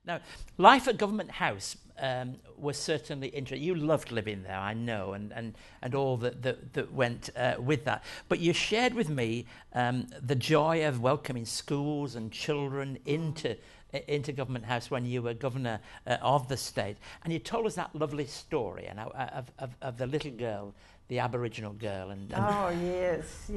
Now, life at Government House was certainly interesting. You loved living there, I know, and all that went with that. But you shared with me the joy of welcoming schools and children into Government House when you were governor of the state. And you told us that lovely story of the little girl, the Aboriginal girl. Oh, yes.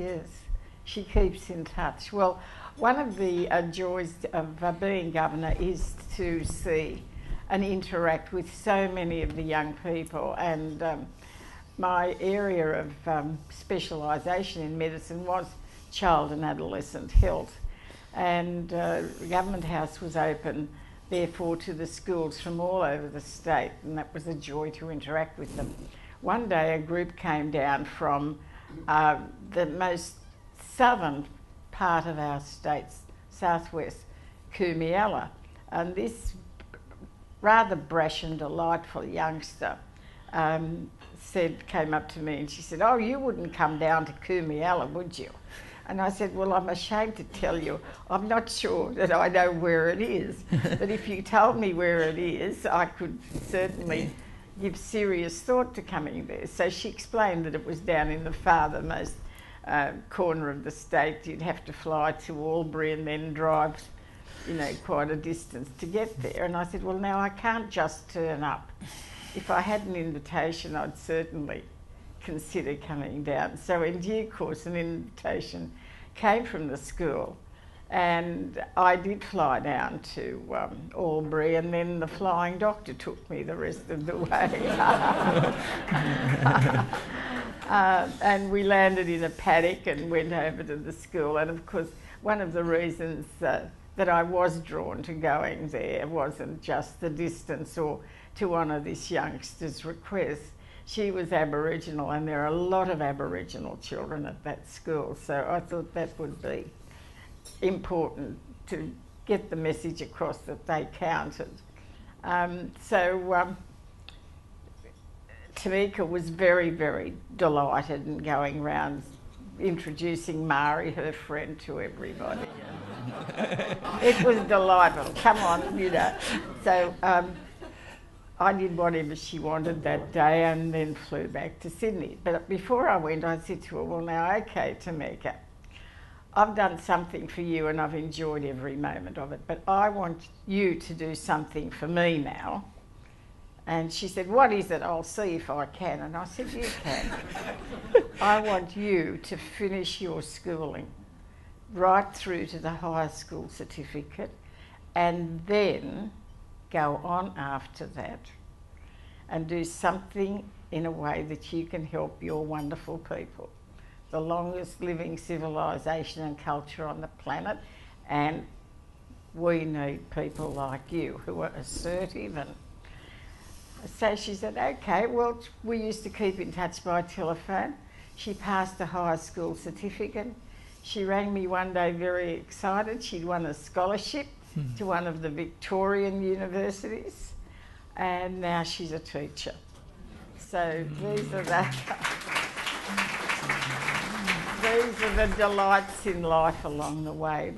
She keeps in touch. Well, one of the joys of being governor is to see and interact with so many of the young people. And my area of specialisation in medicine was child and adolescent health. And Government House was open, therefore, to the schools from all over the state, and that was a joy to interact with them. One day a group came down from the most southern part of our state's southwest, Kumiella, and this rather brash and delightful youngster came up to me and she said, "Oh, you wouldn't come down to Kumiella, would you?" And I said, "Well, I'm ashamed to tell you, I'm not sure that I know where it is, but if you told me where it is, I could certainly give serious thought to coming there." So she explained that it was down in the farthermost corner of the state. You'd have to fly to Albury and then drive, quite a distance to get there. And I said, "Well, now I can't just turn up. If I had an invitation, I'd certainly consider coming down." So in due course, an invitation came from the school, and I did fly down to Albury, and then the flying doctor took me the rest of the way. And we landed in a paddock and went over to the school. And of course, one of the reasons that I was drawn to going there wasn't just the distance or to honour this youngster's request. She was Aboriginal, and there are a lot of Aboriginal children at that school, so I thought that would be important to get the message across that they counted. Tamika was very, very delighted in going round introducing Marie, her friend, to everybody. It was delightful. Come on, So I did whatever she wanted that day and then flew back to Sydney. But before I went, I said to her, "Well, now, okay, Tamika, I've done something for you and I've enjoyed every moment of it, but I want you to do something for me now." And she said, "What is it? I'll see if I can." And I said, "You can. I want you to finish your schooling right through to the high school certificate and then go on after that and do something in a way that you can help your wonderful people, the longest living civilisation and culture on the planet, and we need people like you who are assertive." And so she said, "Okay." Well, we used to keep in touch by telephone. She passed the high school certificate. She rang me one day very excited. She'd won a scholarship to one of the Victorian universities, and now she's a teacher. So these are the delights in life along the way.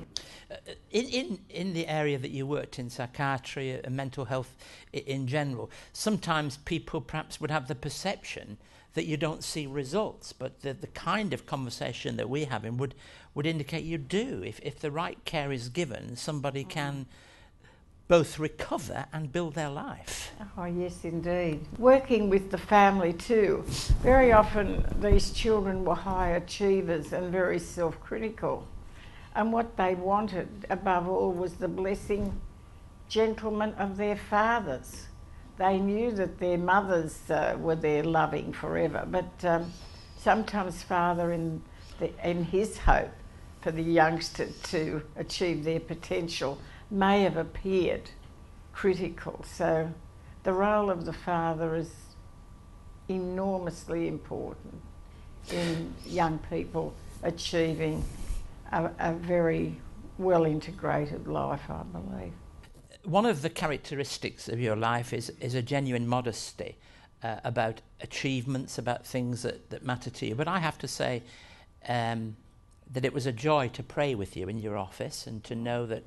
In the area that you worked in, psychiatry and mental health in general, sometimes people perhaps would have the perception that you don't see results, but the kind of conversation that we're having would indicate you do. If the right care is given, somebody can both recover and build their life. Oh, yes, indeed. Working with the family too. Very often these children were high achievers and very self-critical. And what they wanted, above all, was the blessing, gentlemen, of their fathers. They knew that their mothers were there loving forever, but sometimes father, in his hope for the youngster to achieve their potential, may have appeared critical. So the role of the father is enormously important in young people achieving a very well-integrated life, I believe. One of the characteristics of your life is a genuine modesty about achievements, about things that matter to you. But I have to say that it was a joy to pray with you in your office and to know that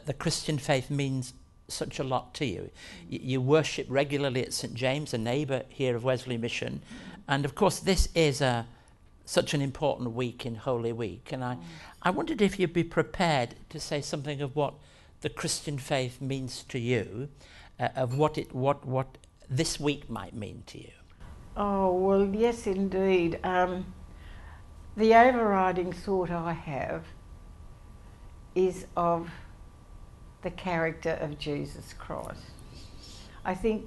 the Christian faith means such a lot to you. You worship regularly at St James, a neighbour here of Wesley Mission, and of course this is such an important week in Holy Week, and I wondered if you'd be prepared to say something of what the Christian faith means to you, of what this week might mean to you. Oh, well, yes, indeed. The overriding thought I have is of the character of Jesus Christ. I think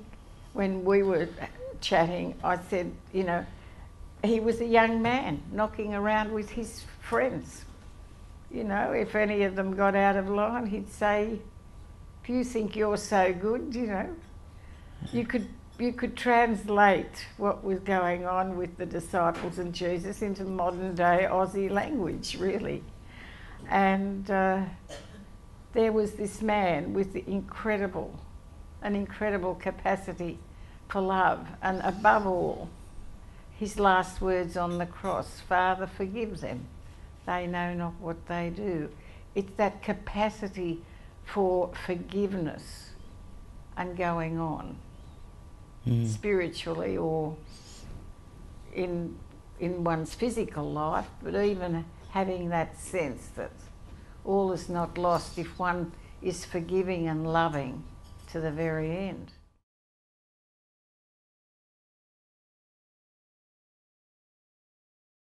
when we were chatting, I said, you know, he was a young man knocking around with his friends. You know, if any of them got out of line, he'd say, if you think you're so good, you know, you could translate what was going on with the disciples and Jesus into modern day Aussie language, really. And there was this man with an incredible capacity for love, and above all, his last words on the cross, Father, forgive them, they know not what they do. It's that capacity for forgiveness and going on, spiritually or in one's physical life, but even having that sense that all is not lost if one is forgiving and loving to the very end.